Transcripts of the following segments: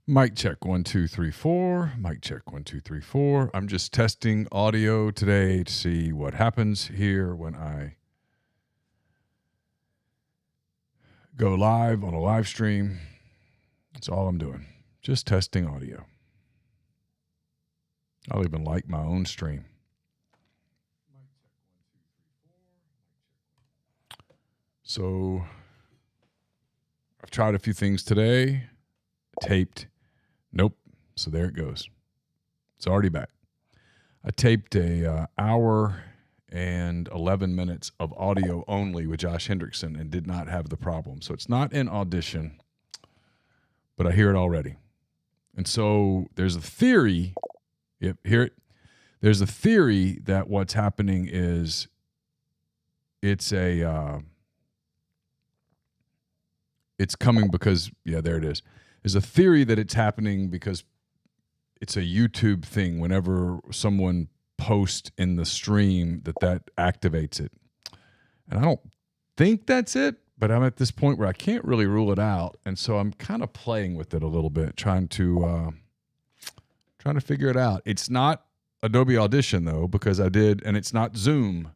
Mic check 1 2 3 4. Mic check 1 2 3 4. I'm just testing audio today to see what happens here when I go live on a live stream. That's all I'm doing. Just testing audio. I'll even like my own stream. So I've tried a few things today. Taped. Nope. So there it goes. It's already back. I taped a hour and 11 minutes of audio only with Josh Hendrickson and did not have the problem. So it's not in Audition, but I hear it already. And so there's a theory. Yep, hear it. There's a theory that what's happening is it's coming because, yeah, there it is. There's a theory that it's happening because it's a YouTube thing. Whenever someone posts in the stream, that activates it. And I don't think that's it, but I'm at this point where I can't really rule it out. And so I'm kind of playing with it a little bit, trying to figure it out. It's not Adobe Audition though, because I did, and it's not Zoom.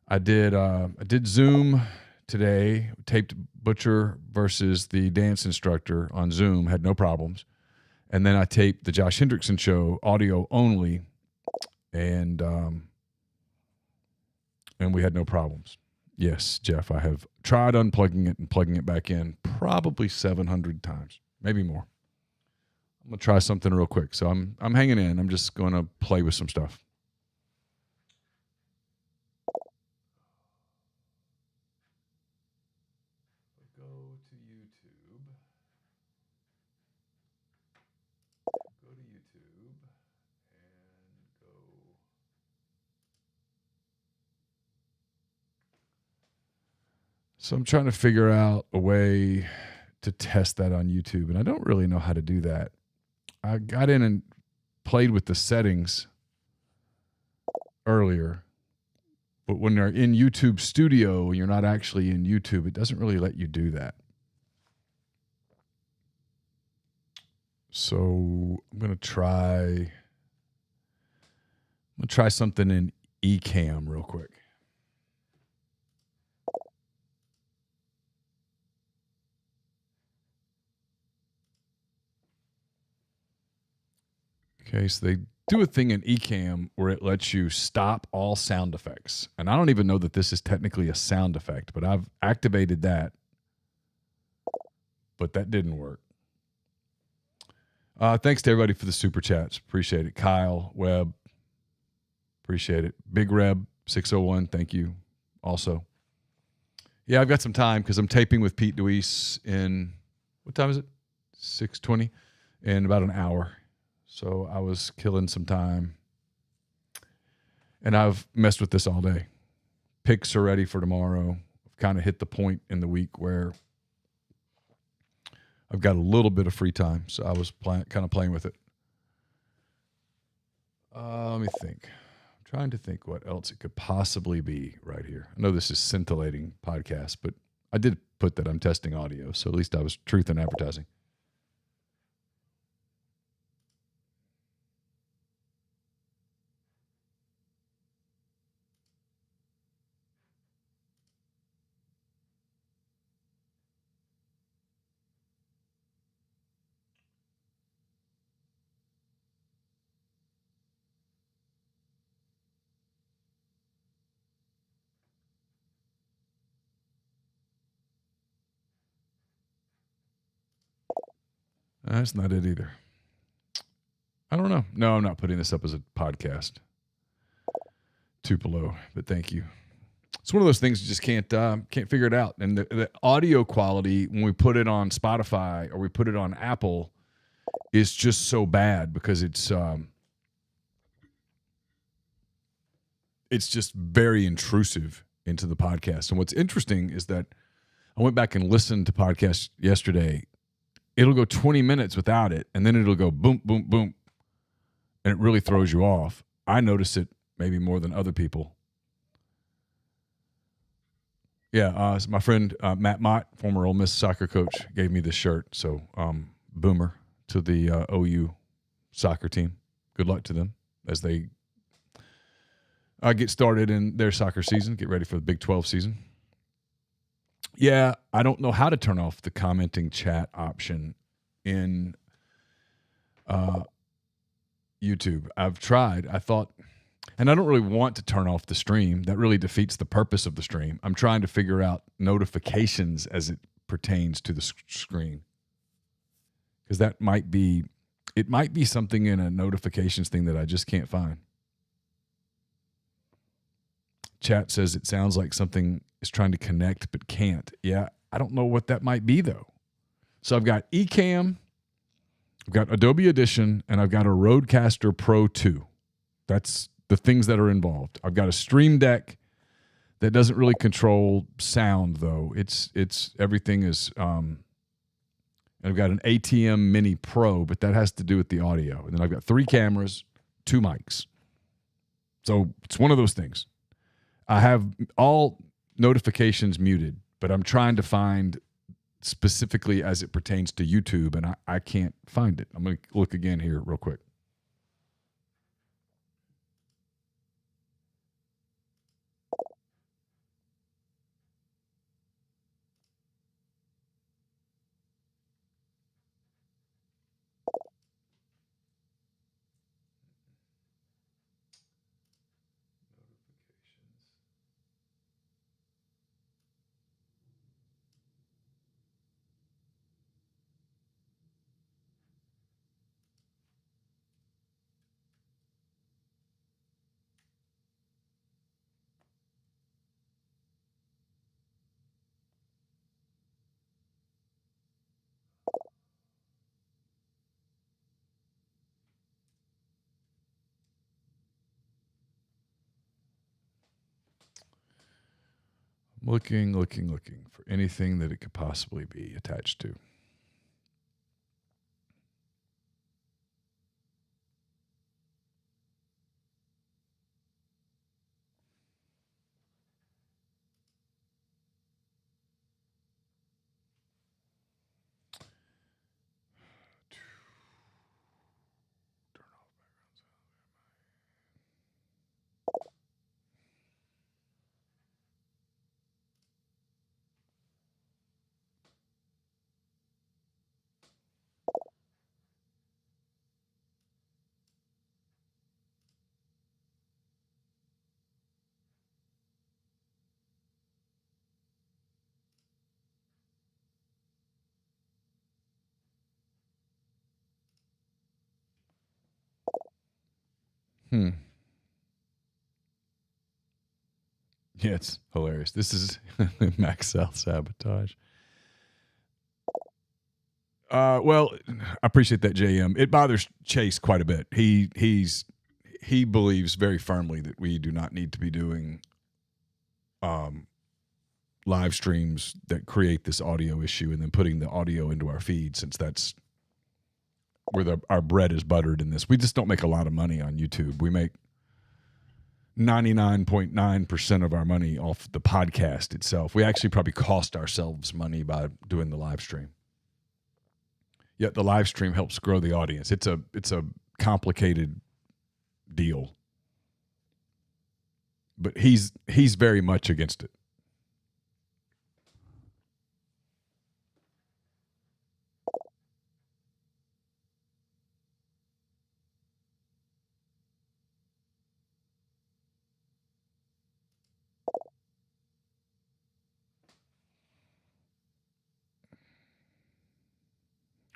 I did Zoom today, taped Butcher versus the dance instructor on Zoom, had no problems. And then I taped the Josh Hendrickson show audio only, and we had no problems. Yes, Jeff, I have tried unplugging it and plugging it back in probably 700 times, maybe more. I'm going to try something real quick. So I'm hanging in. I'm just going to play with some stuff. Go to YouTube. Go to YouTube and go. So I'm trying to figure out a way to test that on YouTube, and I don't really know how to do that. I got in and played with the settings earlier, but when they're in YouTube Studio, you're not actually in YouTube. It doesn't really let you do that. So I'm going to try something in Ecamm real quick. Okay, so they do a thing in Ecamm where it lets you stop all sound effects. And I don't even know that this is technically a sound effect, but I've activated that. But that didn't work. Thanks to everybody for the super chats. Appreciate it. Kyle, Webb, appreciate it. Big Reb 601, thank you also. Yeah, I've got some time because I'm taping with Pete Deweese in, what time is it? 6:20 in about an hour. So I was killing some time. And I've messed with this all day. Picks are ready for tomorrow. I've kind of hit the point in the week where I've got a little bit of free time. So I was kind of playing with it. Let me think. I'm trying to think what else it could possibly be right here. I know this is scintillating podcast, but I did put that I'm testing audio. So at least I was truth in advertising. That's not it either. I don't know. No, I'm not putting this up as a podcast. Tupelo, but thank you. It's one of those things you just can't figure it out. And the audio quality when we put it on Spotify or we put it on Apple is just so bad because it's just very intrusive into the podcast. And what's interesting is that I went back and listened to podcasts yesterday. It'll go 20 minutes without it, and then it'll go boom, boom, boom, and it really throws you off. I notice it maybe more than other people. Yeah, my friend Matt Mott, former Ole Miss soccer coach, gave me this shirt. So, Boomer, to the OU soccer team. Good luck to them as they get started in their soccer season, get ready for the Big 12 season. Yeah, I don't know how to turn off the commenting chat option in YouTube. I've tried. I thought, and I don't really want to turn off the stream. That really defeats the purpose of the stream. I'm trying to figure out notifications as it pertains to the screen. Because it might be something in a notifications thing that I just can't find. Chat says it sounds like something is trying to connect but can't. Yeah, I don't know what that might be though. So I've got Ecamm, I've got Adobe Audition, and I've got a Rodecaster Pro 2. That's the things that are involved. I've got a Stream Deck that doesn't really control sound though. It's everything is. I've got an ATM Mini Pro, but that has to do with the audio. And then I've got 3 cameras, 2 mics. So it's one of those things. I have all notifications muted, but I'm trying to find specifically as it pertains to YouTube, and I can't find it. I'm going to look again here real quick. Looking for anything that it could possibly be attached to. Yeah, it's hilarious. This is Max self-sabotage. Well, I appreciate that, JM. It bothers Chase quite a bit. He believes very firmly that we do not need to be doing live streams that create this audio issue and then putting the audio into our feed, since that's where our bread is buttered in this. We just don't make a lot of money on YouTube. We make 99.9% of our money off the podcast itself. We actually probably cost ourselves money by doing the live stream. Yet the live stream helps grow the audience. It's a complicated deal. But he's very much against it.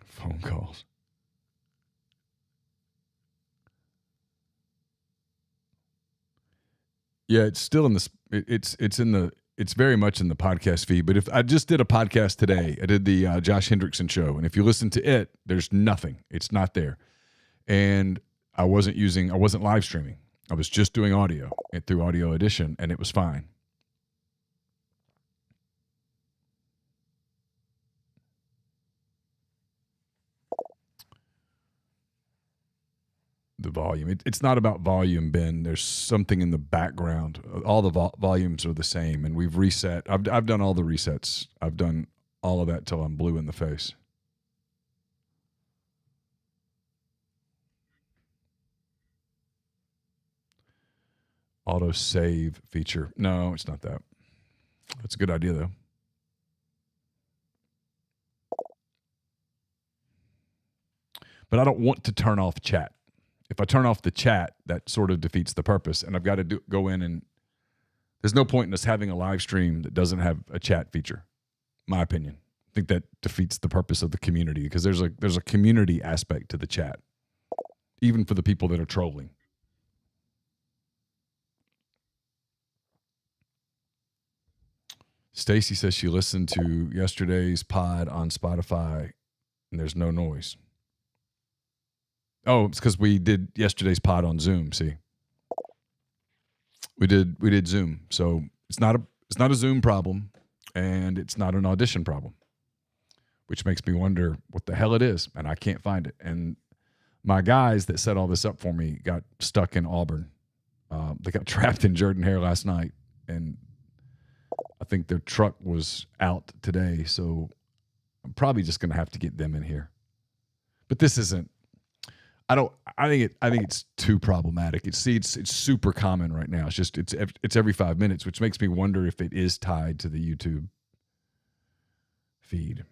Phone calls. Yeah, it's still in the it's very much in the podcast feed. But if I just did a podcast today, I did the Josh Hendrickson show, and if you listen to it, there's nothing. It's not there, and I wasn't live streaming. I was just doing audio through Audio Edition, and it was fine. The volume. It's not about volume, Ben. There's something in the background. All the volumes are the same, and we've reset. I've done all the resets. I've done all of that till I'm blue in the face. Auto save feature. No, it's not that. That's a good idea though. But I don't want to turn off chat. If I turn off the chat, that sort of defeats the purpose. And I've got to go in, and there's no point in us having a live stream that doesn't have a chat feature. My opinion. I think that defeats the purpose of the community, because there's a community aspect to the chat, even for the people that are trolling. Stacy says she listened to yesterday's pod on Spotify and there's no noise. Oh, it's because we did yesterday's pod on Zoom. See, we did Zoom, so it's not a Zoom problem, and it's not an audition problem, which makes me wonder what the hell it is, and I can't find it. And my guys that set all this up for me got stuck in Auburn. They got trapped in Jordan-Hare last night, and I think their truck was out today, so I'm probably just going to have to get them in here. But this isn't. I think it's too problematic. It's super common right now. It's every 5 minutes, which makes me wonder if it is tied to the YouTube feed.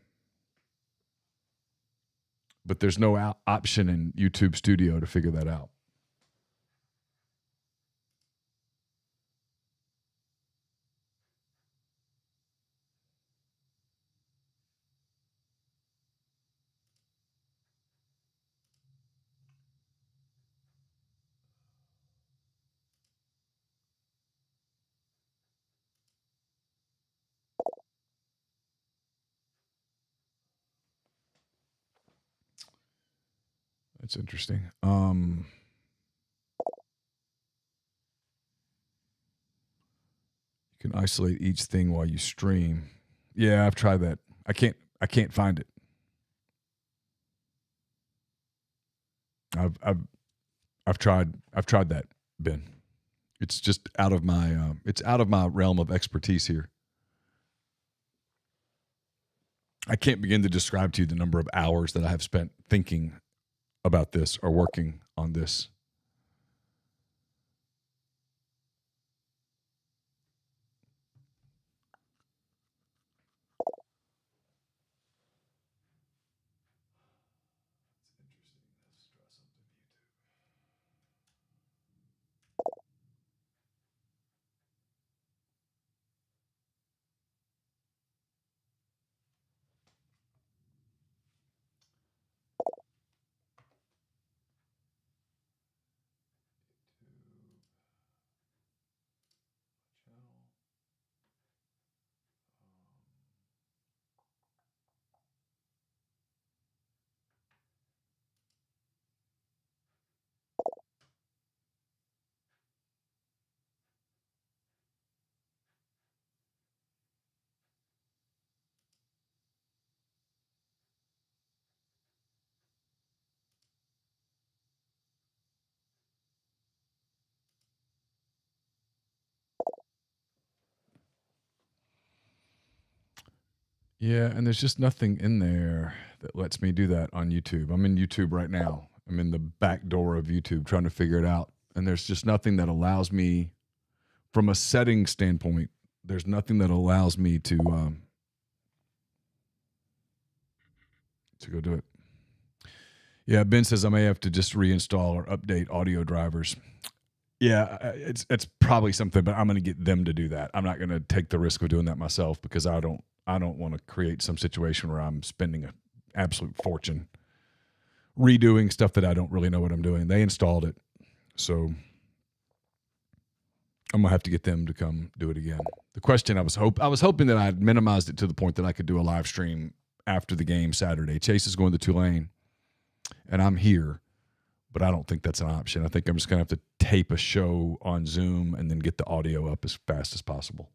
But there's no option in YouTube Studio to figure that out. That's interesting. You can isolate each thing while you stream. Yeah, I've tried that. I can't find it. I've tried that, Ben. It's just out of my realm of expertise here. I can't begin to describe to you the number of hours that I have spent thinking about this or working on this. Yeah, and there's just nothing in there that lets me do that on YouTube. I'm in YouTube right now. I'm in the back door of YouTube trying to figure it out. And there's just nothing that allows me, from a setting standpoint, there's nothing that allows me to go do it. Yeah, Ben says I may have to just reinstall or update audio drivers. Yeah, it's probably something, but I'm going to get them to do that. I'm not going to take the risk of doing that myself, because I don't want to create some situation where I'm spending an absolute fortune redoing stuff that I don't really know what I'm doing. They installed it, so I'm gonna have to get them to come do it again. The question I was hoping that I had minimized it to the point that I could do a live stream after the game Saturday. Chase is going to Tulane, and I'm here, but I don't think that's an option. I think I'm just gonna have to tape a show on Zoom and then get the audio up as fast as possible.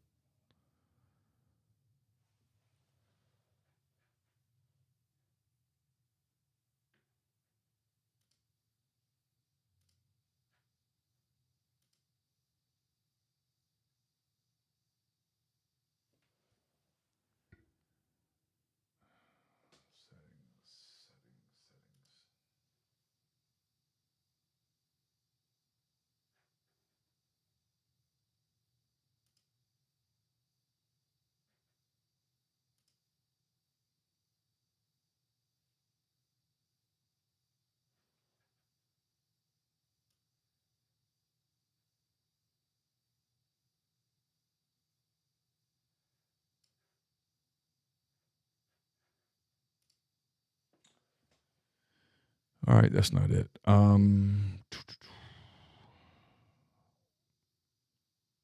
All right, that's not it.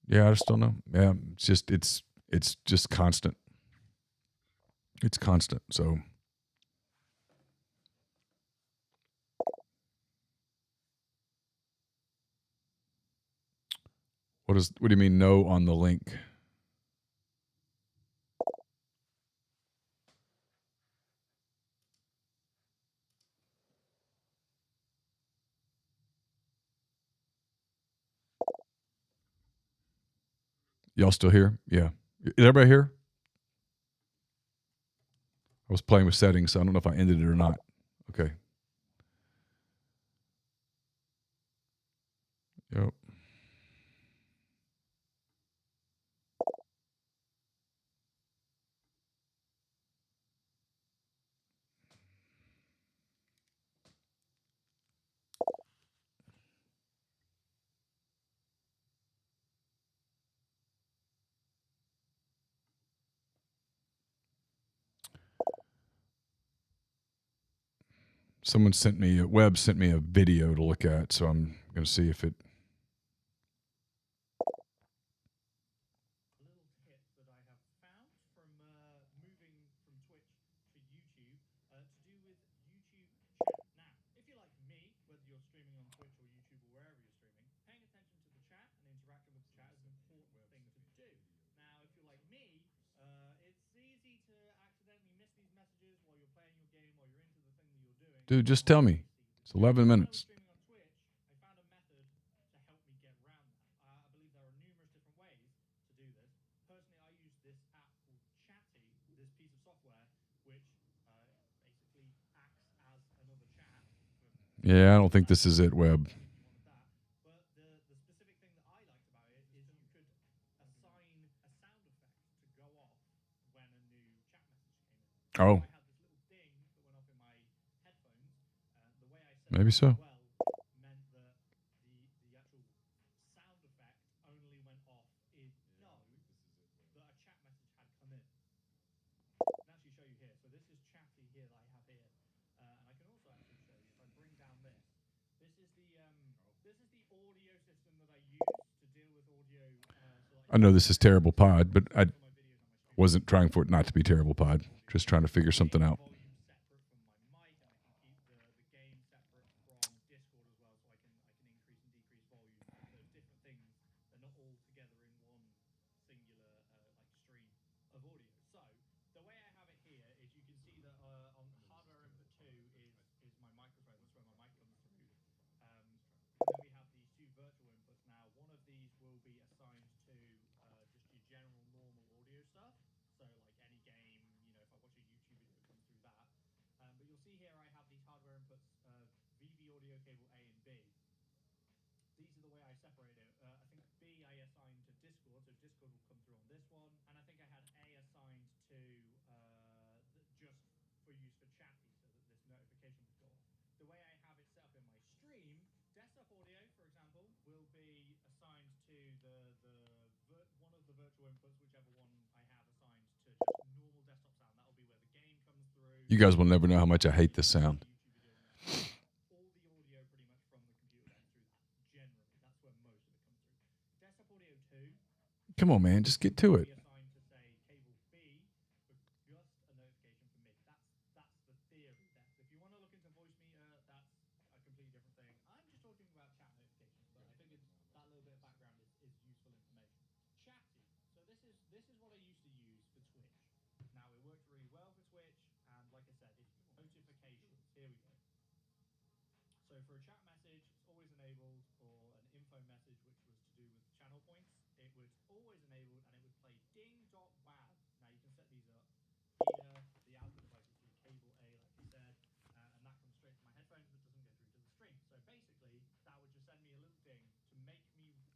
Yeah, I just don't know. Yeah, it's just constant. It's constant. So what do you mean no on the link? Y'all still here? Yeah. Is everybody here? I was playing with settings, so I don't know if I ended it or not. Okay. Yep. Someone sent me Webb sent me a video to look at, so I'm going to see if it. Dude, just tell me. It's 11 minutes. Yeah, I don't think this is it, Webb. Oh. Maybe so. I know this is terrible pod, but I wasn't trying for it not to be terrible pod. Just trying to figure something out. You guys will never know how much I hate this sound. Come on, man. Just get to it.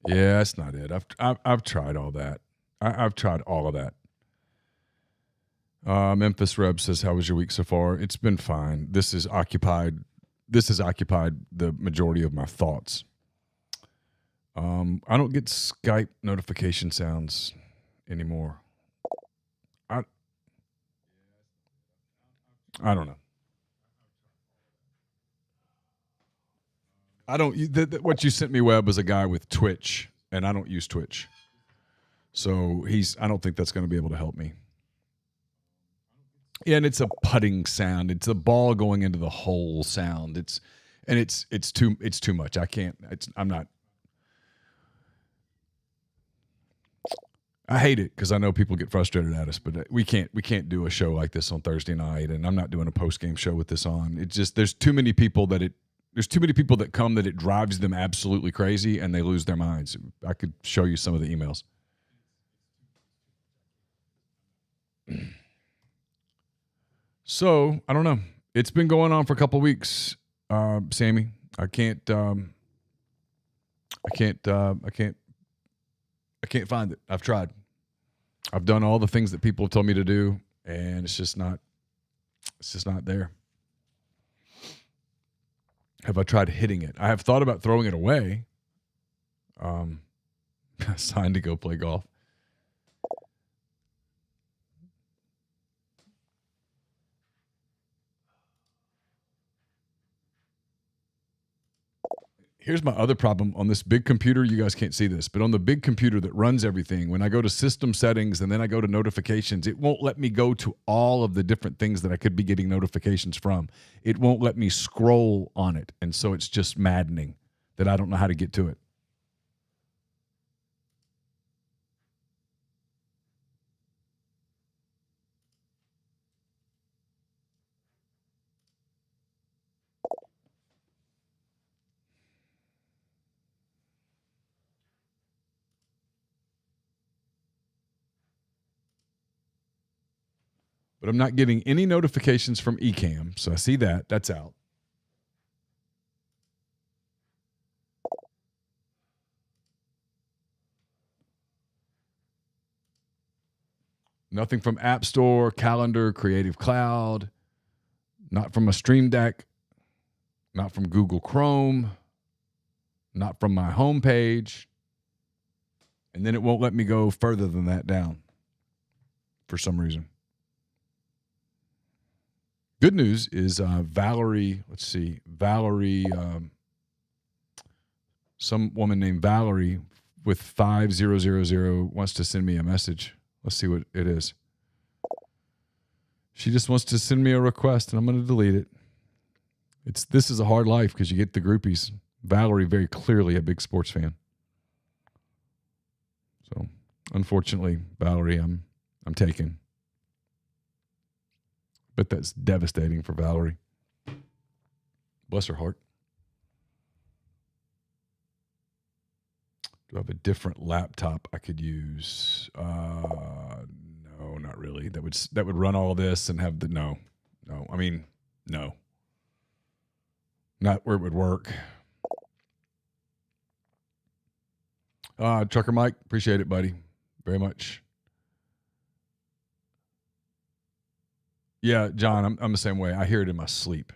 Yeah, that's not it. I've tried all that. I've tried all of that. Memphis Reb says, "How was your week so far?" It's been fine. This has occupied the majority of my thoughts. I don't get Skype notification sounds anymore. I don't know. I don't. What you sent me, Webb, was a guy with Twitch, and I don't use Twitch, so I don't think that's going to be able to help me. Yeah, and it's a putting sound. It's the ball going into the hole sound. It's too much. I can't. I'm not. I hate it because I know people get frustrated at us, but we can't do a show like this on Thursday night, and I'm not doing a post game show with this on. It's just there's too many people that come that it drives them absolutely crazy and they lose their minds. I could show you some of the emails. So I don't know. It's been going on for a couple of weeks, Sammy. I can't find it. I've tried. I've done all the things that people have told me to do, and it's just not there. Have I tried hitting it? I have thought about throwing it away. Signed to go play golf. Here's my other problem on this big computer. You guys can't see this, but on the big computer that runs everything, when I go to system settings and then I go to notifications, it won't let me go to all of the different things that I could be getting notifications from. It won't let me scroll on it. And so it's just maddening that I don't know how to get to it. But I'm not getting any notifications from Ecamm. So I see that. That's out. Nothing from App Store, Calendar, Creative Cloud. Not from a Stream Deck. Not from Google Chrome. Not from my homepage. And then it won't let me go further than that down for some reason. Good news is Valerie, let's see, some woman named Valerie with 5000 wants to send me a message. Let's see what it is. She just wants to send me a request, and I'm going to delete it. This is a hard life because you get the groupies. Valerie, very clearly a big sports fan. So, unfortunately, Valerie, I'm taken. But that's devastating for Valerie. Bless her heart. Do I have a different laptop I could use? No, not really. That would run all this and have no. I mean, no. Not where it would work. Trucker Mike, appreciate it, buddy. Very much. Yeah, John, I'm the same way. I hear it in my sleep.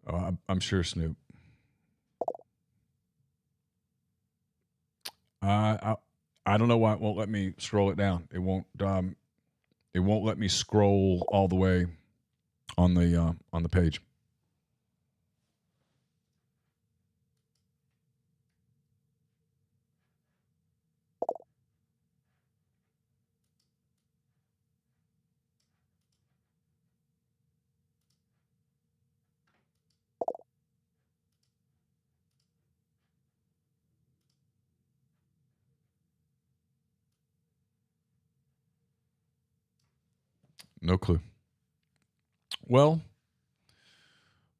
Oh, I'm sure, Snoop. I don't know why it won't let me scroll it down. It won't let me scroll all the way on the page. No clue. Well,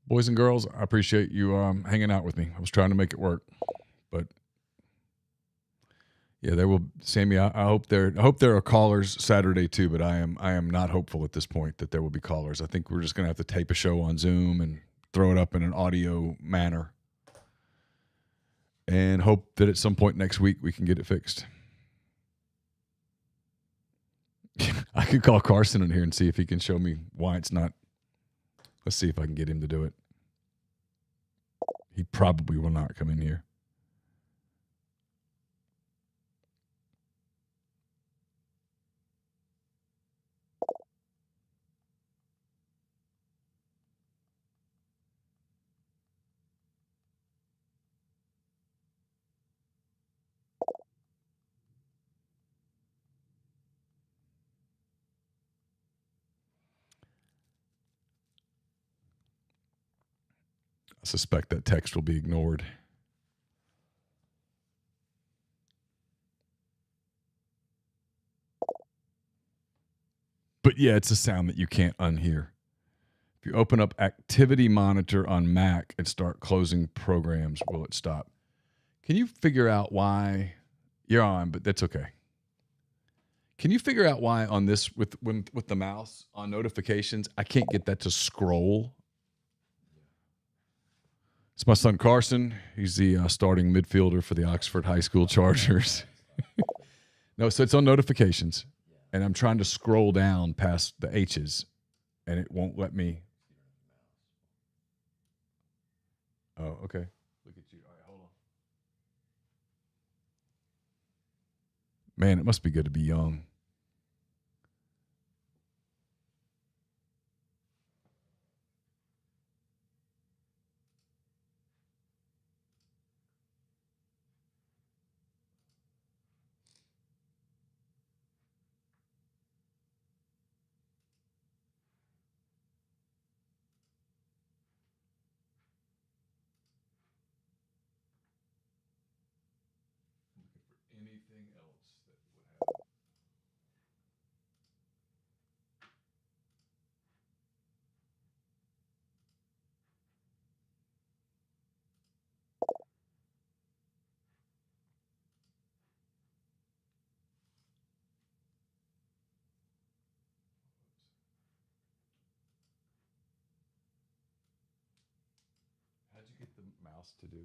boys and girls, I appreciate you hanging out with me. I was trying to make it work, but yeah, there will. Sammy, I hope there are callers Saturday too, but I am not hopeful at this point that there will be callers. I think we're just going to have to tape a show on Zoom and throw it up in an audio manner, and hope that at some point next week we can get it fixed. I could call Carson in here and see if he can show me why it's not. Let's see if I can get him to do it. He probably will not come in here. I suspect that text will be ignored. But yeah, it's a sound that you can't unhear. If you open up Activity Monitor on Mac and start closing programs, will it stop? Can you figure out why you're on, but that's okay. Can you figure out why on this with the mouse on notifications, I can't get that to scroll? It's my son Carson. He's the starting midfielder for the Oxford High School Chargers. No, so it's on notifications, and I'm trying to scroll down past the H's, and it won't let me. Oh, okay. Look at you. All right, hold on. Man, it must be good to be young. Anything else that would happen? How'd you get the mouse to do?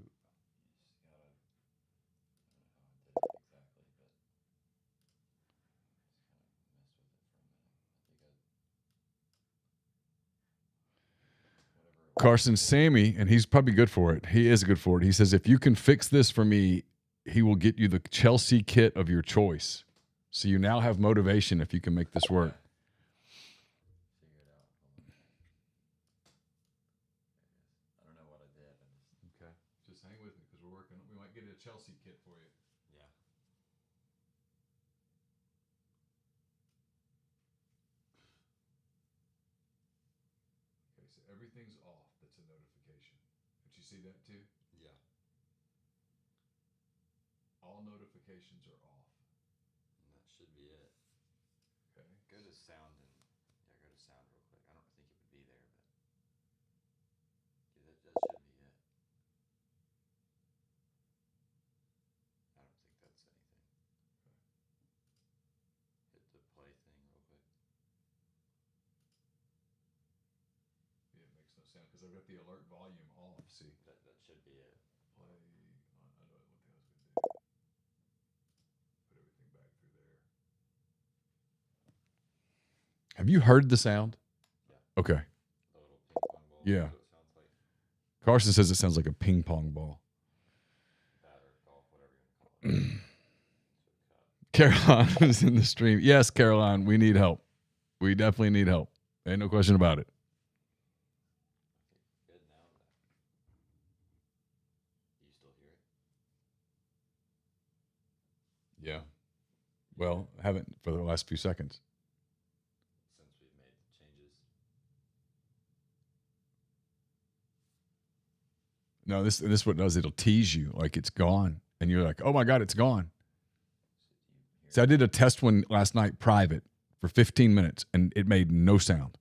Carson Sammy, and he's probably good for it. He is good for it. He says, if you can fix this for me, he will get you the Chelsea kit of your choice. So you now have motivation if you can make this work. Okay. Just hang with me because we're working. We might get a Chelsea kit for you. Yeah. Okay, so everything's off. That's a notification. Did you see that too? Yeah. All notifications are off. And that should be it. Okay. Go to sound and go to sound real quick. I don't think it would be there, but yeah, that should be it. I don't think that's anything. Hit the play thing real quick. Yeah, it makes no sound because I've got the alert volume off. See, That should be it. play. I know what the hell I was going to do. Put everything back through there. Have you heard the sound? Yeah. Okay. The little ping pong ball. Yeah. That's what it sounds like. Carson says it sounds like a ping pong ball. That or golf, whatever you want to call it. Caroline is in the stream. Yes, Caroline, we need help. We definitely need help. Ain't no question about it. Good now. Do you still hear it? Yeah. Well, I haven't for the last few seconds. Since we've made the changes. No, this what it does. It'll tease you like it's gone, and you're like, "Oh my God, it's gone." So I did a test one last night, private, for 15 minutes, and it made no sound.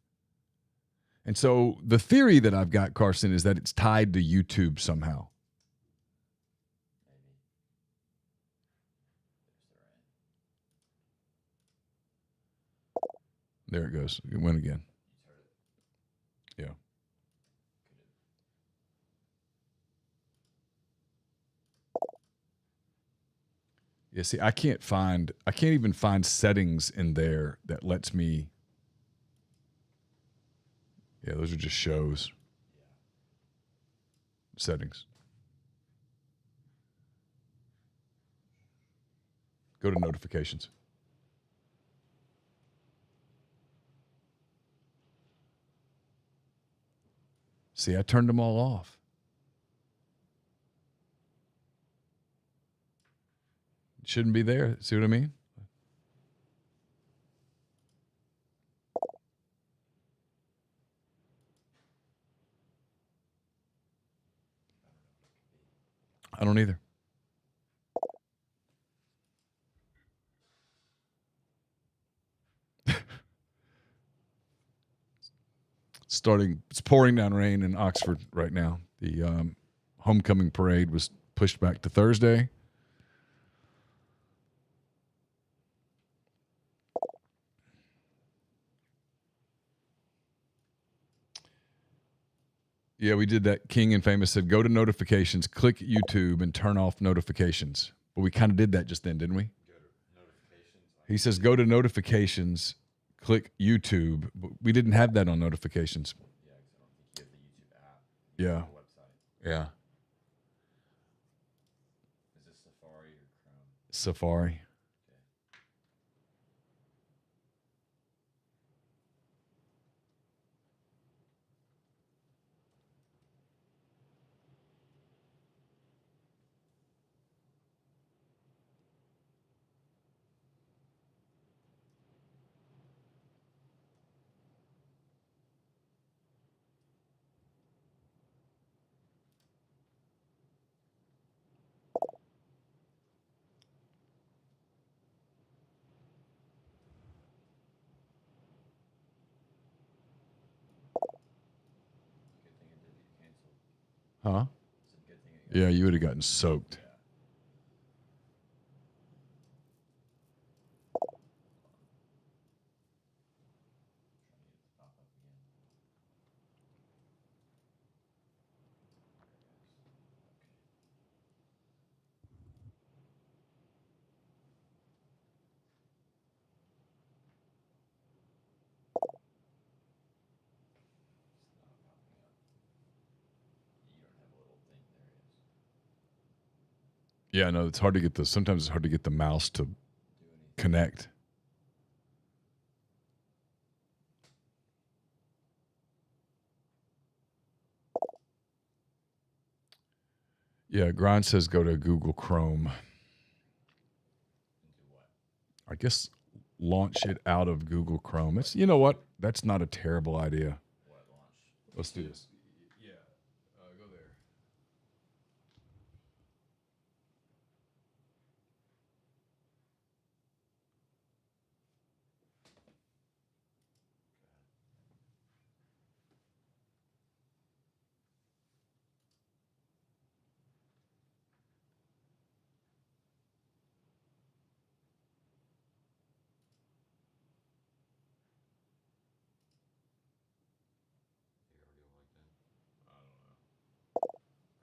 And so the theory that I've got, Carson, is that it's tied to YouTube somehow. Maybe. There's the rain. There it goes. It went again. You heard it. Yeah. Yeah, see, I can't even find settings in there that lets me. Yeah, those are just shows. Yeah. Settings. Go to notifications. See, I turned them all off. It shouldn't be there. See what I mean? I don't either. It's pouring down rain in Oxford right now. The homecoming parade was pushed back to Thursday. Yeah, we did that. King and Famous said, go to notifications, click YouTube, and turn off notifications. But we kind of did that just then, didn't we? Go to notifications. He says, go to notifications, click YouTube. But we didn't have that on notifications. Yeah, because I don't think you have the YouTube app. Yeah. You have the website. Yeah. Is this Safari or Chrome? Safari. Good thing it did get canceled. Huh? It's a good thing it got Yeah, you would have gotten soaked. Yeah. Trying to get it to pop up again. It's not popping up. You don't have a little thing. There it is. Yeah, no, it's hard to get sometimes it's hard to get the mouse to Do anything. connect. Yeah, Grind says go to Google Chrome. And do what? I guess launch it out of Google Chrome. It's, you know what? That's not a terrible idea. What launch? Let's do this. Yeah, go there. You already like that? I don't know.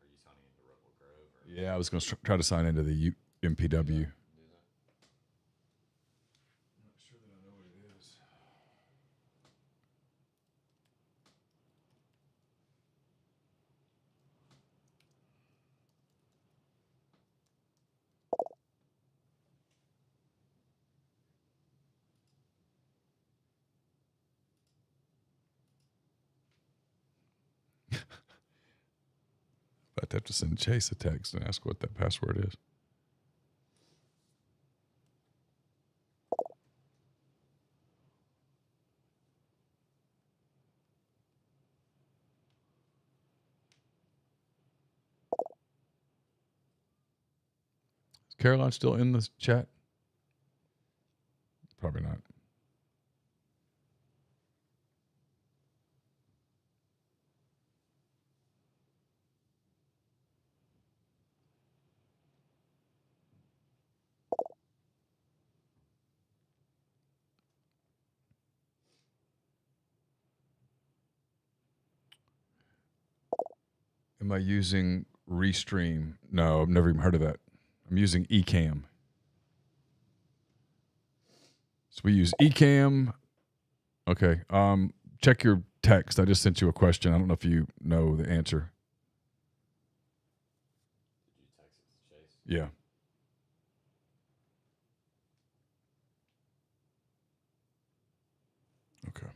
Are you signing into Rebel Grove or? Yeah, I was going to try to sign into the MPW. Do that. I'm not sure that I know what it is. I'd have to send Chase a text and ask what that password is. Is Caroline still in the chat? Probably not. Am I using Restream? No, I've never even heard of that. I'm using Ecamm. So we use Ecamm. Okay. Check your text. I just sent you a question. I don't know if you know the answer. Did you text it to Chase? Yeah. Okay.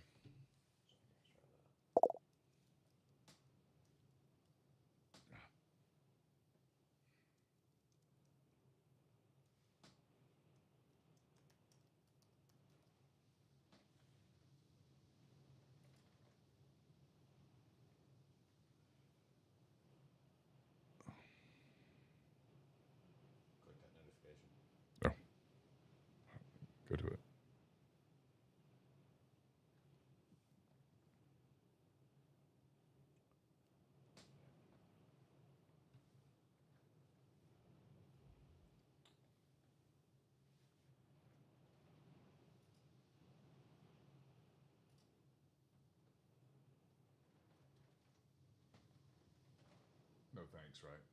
thanks, right?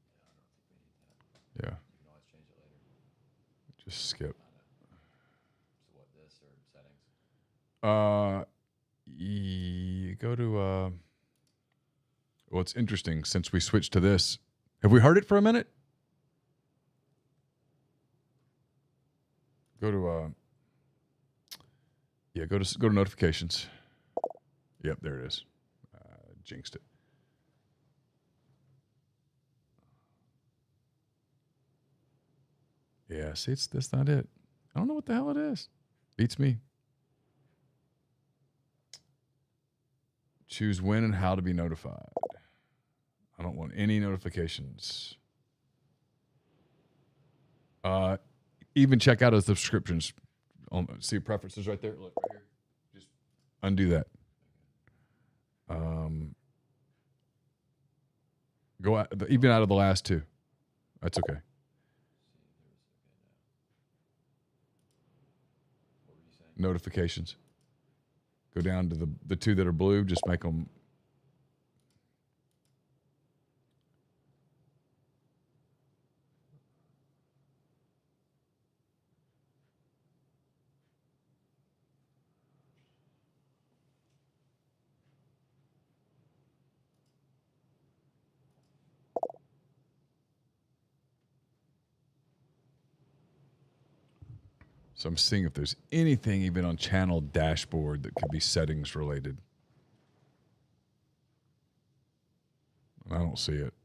Yeah, I don't think we need that. Yeah. You can always change it later. Just skip. I know. So what, this or settings? Go to well, it's interesting since we switched to this. Have we heard it for a minute? Go to yeah, go to notifications. Yep, there it is. Jinxed it. Yeah, see, that's not it. I don't know what the hell it is. Beats me. Choose when and how to be notified. I don't want any notifications. Even check out as subscriptions. See preferences right there. Look right here. Just undo that. Go out, even out of the last two. That's okay. What were you saying? Notifications. Go down to the two that are blue. Just make them. So I'm seeing if there's anything even on channel dashboard that could be settings related. I don't see it.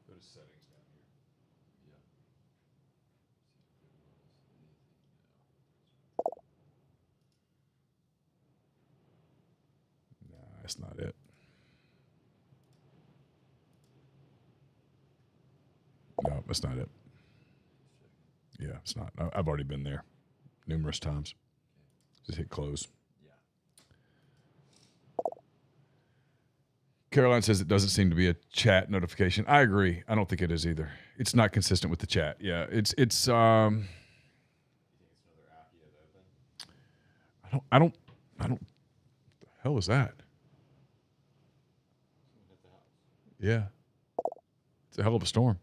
Go to settings down here. Yeah. See if there was anything. No. Nah, that's not it. No, that's not it. Yeah, it's not. I've already been there numerous times. Just hit close. Yeah. Caroline says it doesn't seem to be a chat notification. I agree. I don't think it is either. It's not consistent with the chat. Yeah, it's You think it's another app you have open? I don't what the hell is that? Someone hit the house. Yeah. It's a hell of a storm.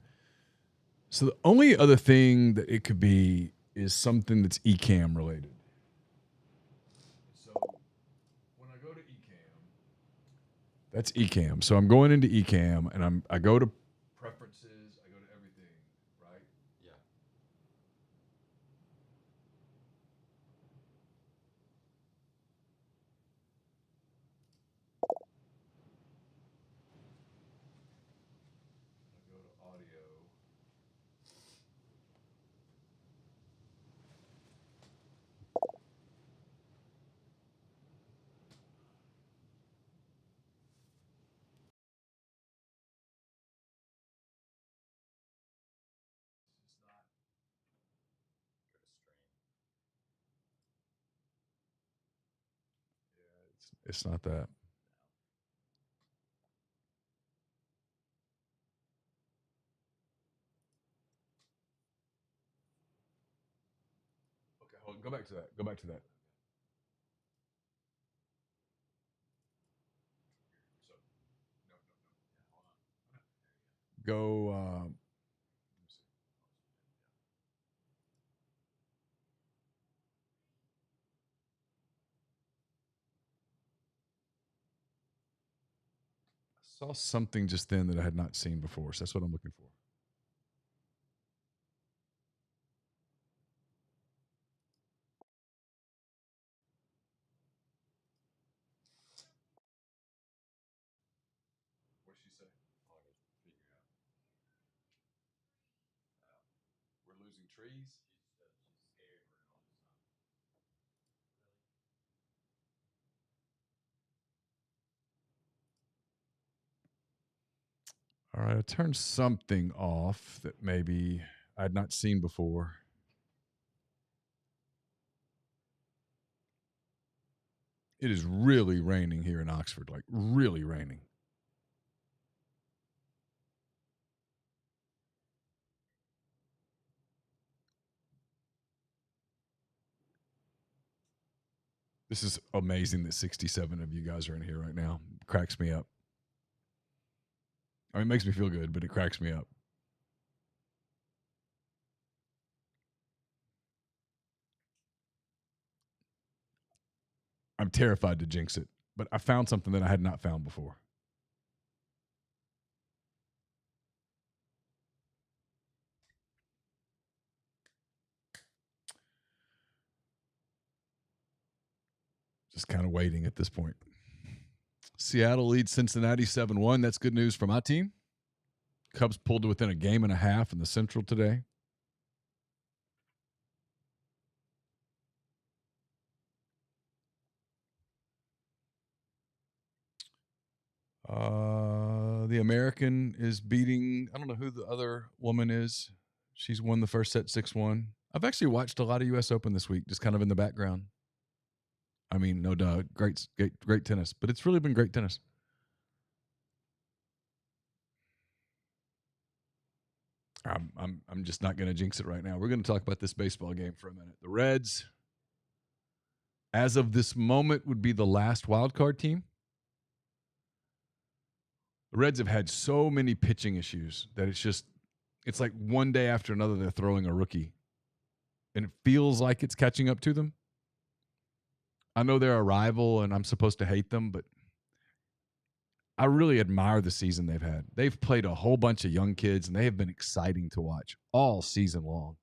So the only other thing that it could be is something that's eCam related. So when I go to eCam, that's eCam. So I'm going into eCam and I go to preferences, I go to everything, right? Yeah. I go to audio. It's not. Go to stream. Yeah, it's not that. Okay, hold on. Go back to that. Go back to that. So no. Go. Let me see. I saw something just then that I had not seen before, so that's what I'm looking for. What'd she say? I'll go figure it out. We're losing trees. She's scared we're gonna lose some. All right, I turned something off that maybe I'd not seen before. It is really raining here in Oxford, like really raining. This is amazing that 67 of you guys are in here right now. It cracks me up. I mean, it makes me feel good, but it cracks me up. I'm terrified to jinx it, but I found something that I had not found before. Just kind of waiting at this point. Seattle leads Cincinnati 7-1. That's good news for my team. Cubs pulled to within a game and a half in the Central today. The American is beating, I don't know who the other woman is. She's won the first set 6-1. I've actually watched a lot of U.S. Open this week, just kind of in the background. I mean, no doubt, great tennis, but it's really been great tennis. I'm just not going to jinx it right now. We're going to talk about this baseball game for a minute. The Reds, as of this moment, would be the last wild card team. The Reds have had so many pitching issues that it's like one day after another they're throwing a rookie. And it feels like it's catching up to them. I know they're a rival and I'm supposed to hate them, but I really admire the season they've had. They've played a whole bunch of young kids, and they have been exciting to watch all season long.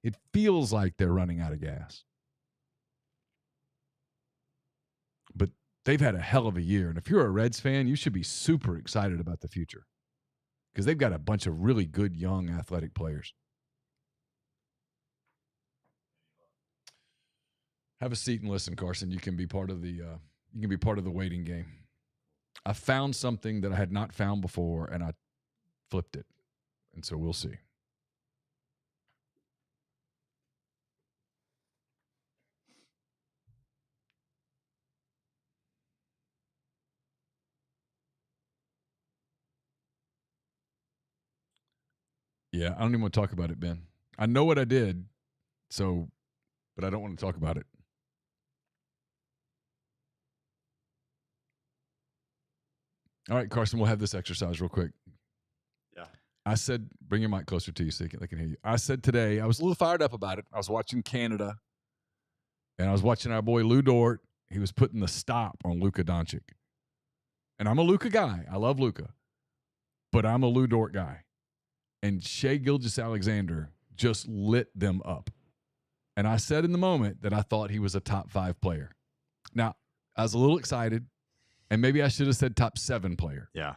It feels like they're running out of gas. But they've had a hell of a year. And if you're a Reds fan, you should be super excited about the future because they've got a bunch of really good young athletic players. Have a seat and listen, Carson. You can be part of the waiting game. I found something that I had not found before, and I flipped it. And so we'll see. Yeah, I don't even want to talk about it, Ben. I know what I did, but I don't want to talk about it. All right, Carson, we'll have this exercise real quick. Yeah. I said, bring your mic closer to you so they can hear you. I said today, I was a little fired up about it. I was watching Canada, and I was watching our boy Lou Dort. He was putting the stop on Luka Doncic. And I'm a Luka guy. I love Luka. But I'm a Lou Dort guy. And Shai Gilgeous-Alexander just lit them up. And I said in the moment that I thought he was a top 5 player. Now, I was a little excited, and maybe I should have said top 7 player. Yeah.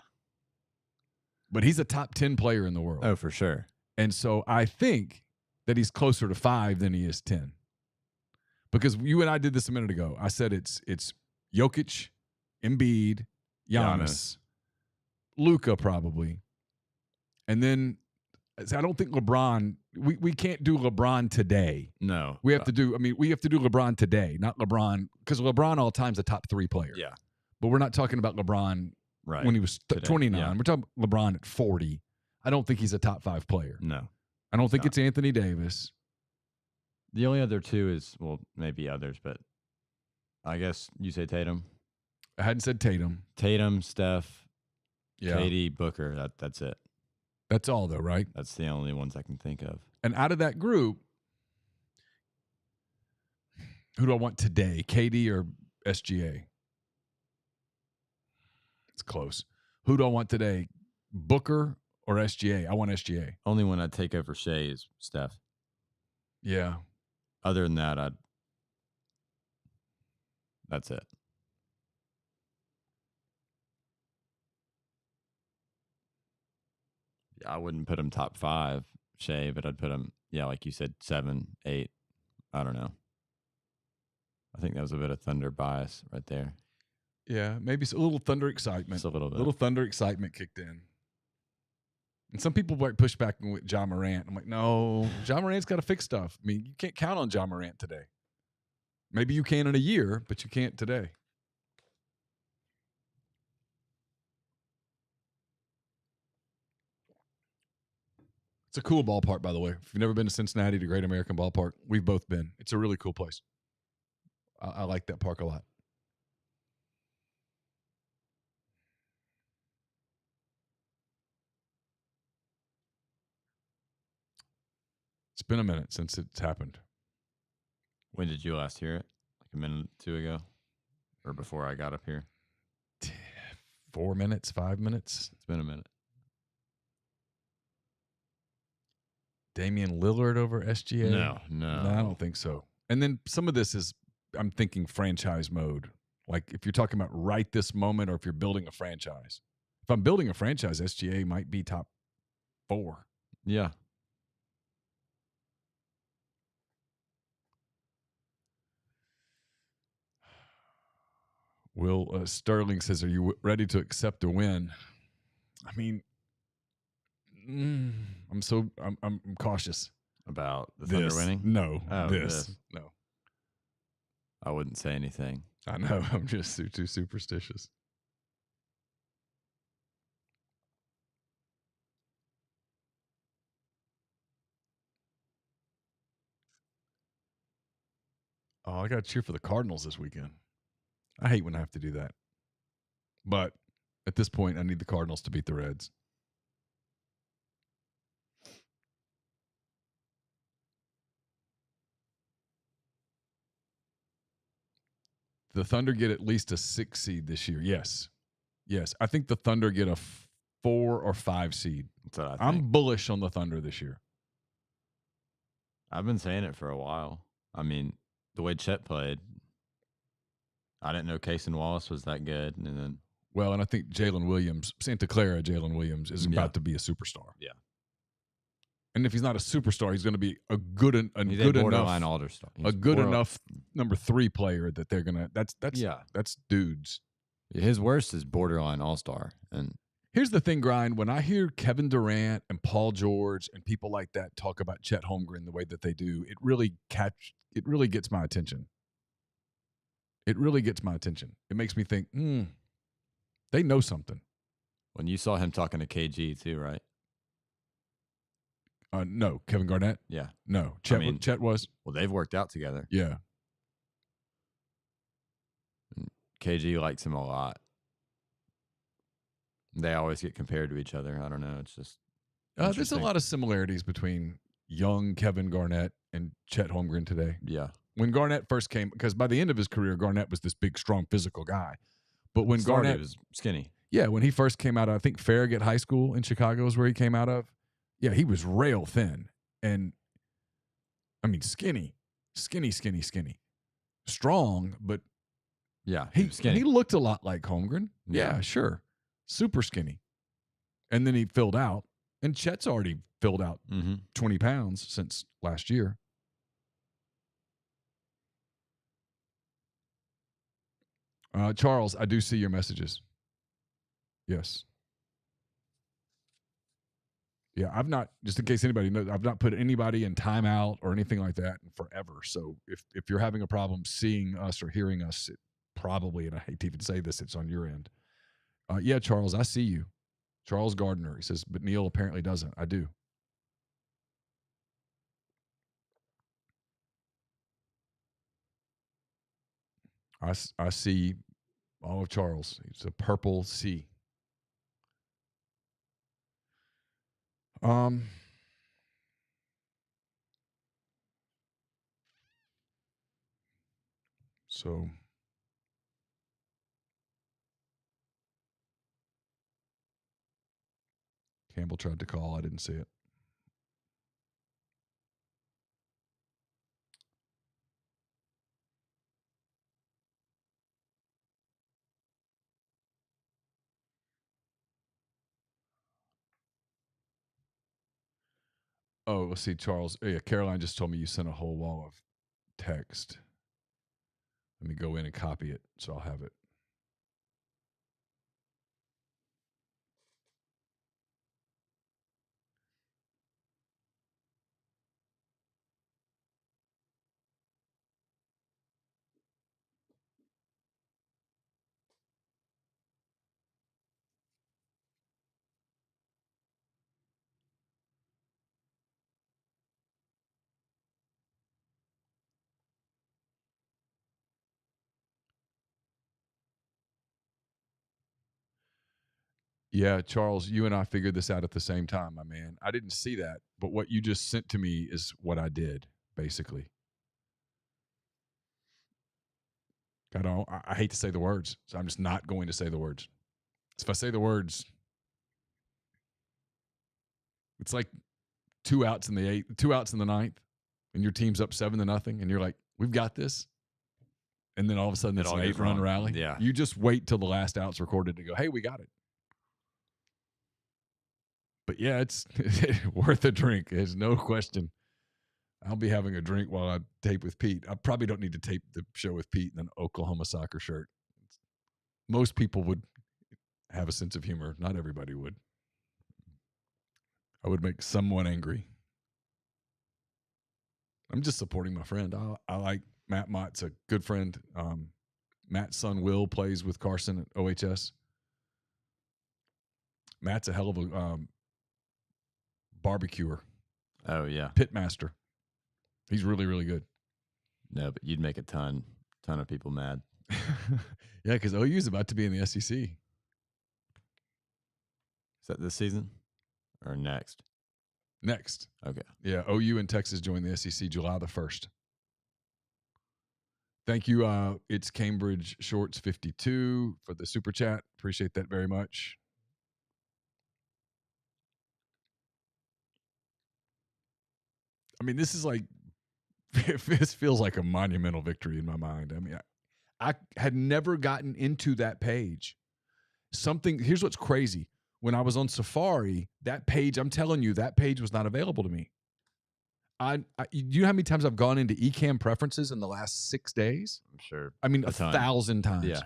But he's a top 10 player in the world. Oh, for sure. And so I think that he's closer to 5 than he is 10. Because you and I did this a minute ago. I said it's Jokic, Embiid, Giannis. Luka probably. And then I don't think LeBron, we can't do LeBron today. No. We have to do LeBron today, not LeBron, because LeBron all time's a top 3 player. Yeah. But we're not talking about LeBron when he was 29. Yeah. We're talking LeBron at 40. I don't think he's a top 5 player. No. I don't think it's Anthony Davis. The only other 2 is, well, maybe others, but I guess you say Tatum. I hadn't said Tatum. Tatum, Steph, KD, Booker. That's it. That's all, though, right? That's the only ones I can think of. And out of that group, who do I want today? KD or SGA? It's close. Who do I want today? Booker or SGA? I want SGA. Only one I'd take over Shai is Steph. Yeah. Other than that, that's it. I wouldn't put him top 5, Shai, but I'd put him, like you said, 7, 8. I don't know. I think that was a bit of Thunder bias right there. Yeah, maybe a little Thunder excitement. Just a little bit. A little Thunder excitement kicked in. And some people might push back with John Morant. I'm like, no, John Morant's got to fix stuff. I mean, you can't count on John Morant today. Maybe you can in a year, but you can't today. It's a cool ballpark, by the way. If you've never been to Cincinnati, the Great American Ballpark, we've both been. It's a really cool place. I like that park a lot. It's been a minute since it's happened. When did you last hear it? Like a minute or two ago, or before I got up here? 4 minutes, 5 minutes. It's been a minute. Damian Lillard over SGA? No. I don't think so. And then some of this is, I'm thinking franchise mode. Like if you're talking about right this moment or if you're building a franchise. If I'm building a franchise, SGA might be top 4. Yeah. Will Sterling says, "Are you ready to accept a win?" I mean, I'm cautious About the Thunder winning? No, Oh, this no. I wouldn't say anything. I know. I'm just too superstitious. Oh, I got to cheer for the Cardinals this weekend. I hate when I have to do that. But at this point, I need the Cardinals to beat the Reds. The Thunder get at least a 6 seed this year. Yes. I think the Thunder get a 4 or 5 seed. That's what I think. I'm bullish on the Thunder this year. I've been saying it for a while. I mean, the way Chet played, I didn't know Cason Wallace was that good. And then, well, and I think Santa Clara Jalen Williams is about to be a superstar. Yeah. And if he's not a superstar, he's going to be a good borderline enough all-star. a good enough number 3 player that they're gonna. That's dudes. His worst is borderline all-star. And here's the thing, Grind. When I hear Kevin Durant and Paul George and people like that talk about Chet Holmgren the way that they do, it really gets my attention. It really gets my attention. It makes me think, they know something. When you saw him talking to KG too, right? No, Kevin Garnett. Yeah, no. Chet was. Well, they've worked out together. Yeah. KG likes him a lot. They always get compared to each other. I don't know. It's just there's a lot of similarities between young Kevin Garnett and Chet Holmgren today. Yeah. When Garnett first came, because by the end of his career, Garnett was this big, strong, physical guy. But when Garnett was skinny. Yeah, when he first came out, I think Farragut High School in Chicago is where he came out of. Yeah, he was rail thin. And, I mean, skinny. Strong, but yeah, he looked a lot like Holmgren. Yeah, sure. Super skinny. And then he filled out. And Chet's already filled out 20 pounds since last year. Charles, I do see your messages. Yes. Yeah, I've not, just in case anybody knows, I've not put anybody in timeout or anything like that in forever. So if you're having a problem seeing us or hearing us, it probably, and I hate to even say this, it's on your end. Yeah, Charles, I see you. Charles Gardner, he says, but Neal apparently doesn't. I do. I see all of Charles. It's a purple C. So Campbell tried to call. I didn't see it. Oh, let's see, Charles. Yeah, Caroline just told me you sent a whole wall of text. Let me go in and copy it so I'll have it. Yeah, Charles, you and I figured this out at the same time, my man. I didn't see that, but what you just sent to me is what I did, basically. I hate to say the words, so I'm just not going to say the words. So if I say the words, it's like 2 outs in the eighth, 2 outs in the ninth, and your team's up 7-0, and you're like, "We've got this." And then all of a sudden, it's an 8-run rally. Yeah. You just wait till the last out's recorded to go, "Hey, we got it." But yeah, it's worth a drink. There's no question. I'll be having a drink while I tape with Pete. I probably don't need to tape the show with Pete in an Oklahoma soccer shirt. Most people would have a sense of humor. Not everybody would. I would make someone angry. I'm just supporting my friend. I like Matt Mott's a good friend. Matt's son Will plays with Carson at OHS. Matt's a hell of a barbecuer. Oh yeah, Pitmaster. He's really, really good. No, but you'd make a ton of people mad. Yeah, because OU's about to be in the SEC. Is that this season or next? Next. Okay. Yeah, OU and Texas join the SEC July the 1st. Thank you. It's Cambridge Shorts 52 for the super chat. Appreciate that very much. I mean, this is like, this feels like a monumental victory in my mind. I mean, I had never gotten into that page. Here's what's crazy. When I was on Safari, that page, I'm telling you, that page was not available to me. You know how many times I've gone into eCam preferences in the last 6 days? I'm sure. I mean, a ton. 1,000 times. Yeah.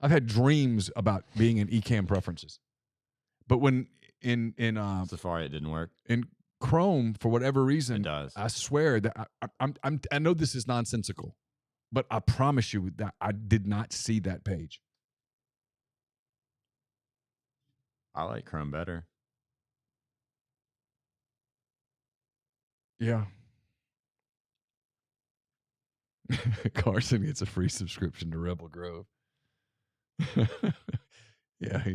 I've had dreams about being in eCam preferences. But when in Safari, it didn't work. In Chrome, for whatever reason, It does. I swear that I know this is nonsensical, but I promise you that I did not see that page. I like Chrome better. Yeah. Carson gets a free subscription to Rebel Grove. Yeah.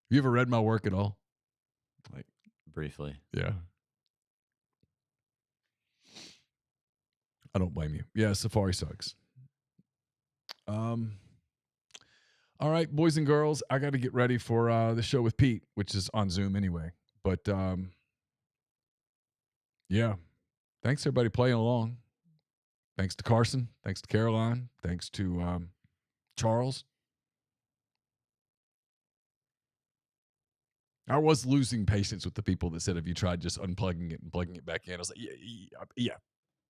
You ever read my work at all? Like briefly. Yeah. I don't blame you. Yeah, Safari sucks. All right, boys and girls, I got to get ready for the show with Pete, which is on Zoom anyway. But yeah, thanks everybody playing along. Thanks to Carson. Thanks to Caroline. Thanks to Charles. I was losing patience with the people that said, "Have you tried just unplugging it and plugging it back in?" I was like, yeah,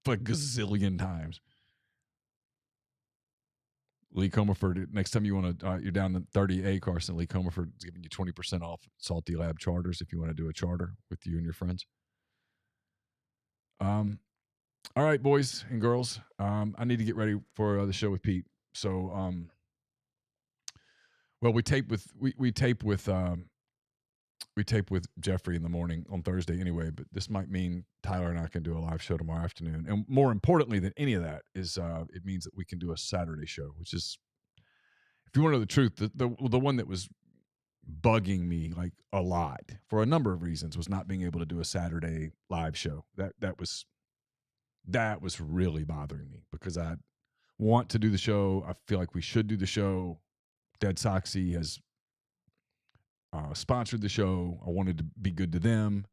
for a gazillion times. Lee Comerford, next time you want to, you're down to 30A, Carson. Lee Comerford is giving you 20% off Salty Lab charters if you want to do a charter with you and your friends. All right, boys and girls. I need to get ready for the show with Pete. So, well, we tape with Jeffrey in the morning on Thursday anyway. But this might mean Tyler and I can do a live show tomorrow afternoon. And more importantly than any of that is, it means that we can do a Saturday show, which is, if you want to know the truth, the one that was bugging me like a lot for a number of reasons was not being able to do a Saturday live show. That was really bothering me because I want to do the show. I feel like we should do the show. Dead Soxy has sponsored the show. I wanted to be good to them.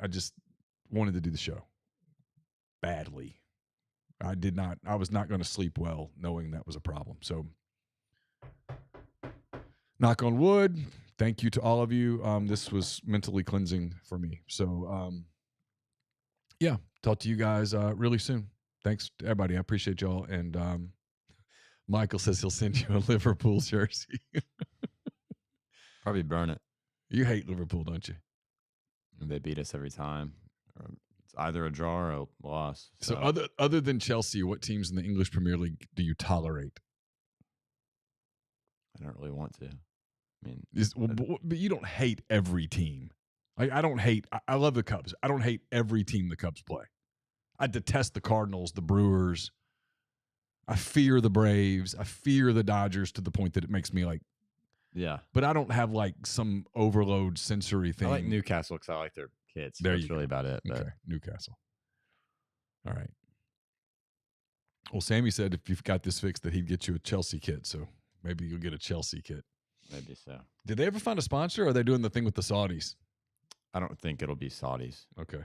I just wanted to do the show badly. I was not going to sleep well knowing that was a problem. So knock on wood. Thank you to all of you. This was mentally cleansing for me. So, yeah, talk to you guys really soon. Thanks to everybody. I appreciate y'all. And Michael says he'll send you a Liverpool jersey. Probably burn it. You hate Liverpool, don't you? They beat us every time. It's either a draw or a loss. So other than Chelsea, what teams in the English Premier League do you tolerate? I don't really want to. I mean, but you don't hate every team. I don't hate. I love the Cubs. I don't hate every team the Cubs play. I detest the Cardinals, the Brewers. I fear the Braves. I fear the Dodgers to the point that it makes me like. Yeah. But I don't have like some overload sensory thing. I like Newcastle because I like their kids. There That's you really go. about it. But Okay, Newcastle. All right. Well, Sammy said if you've got this fixed that he'd get you a Chelsea kit. So maybe you'll get a Chelsea kit. maybe so. Did they ever find a sponsor or are they doing the thing with the Saudis? I don't think it'll be Saudis. Okay.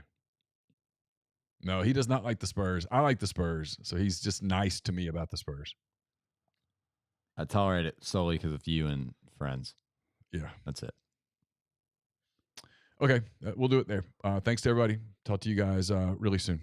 No, he does not like the Spurs. I like the Spurs. So he's just nice to me about the Spurs. I tolerate it solely because of you and friends. Yeah. That's it. Okay. We'll do it there. Thanks to everybody. Talk to you guys really soon.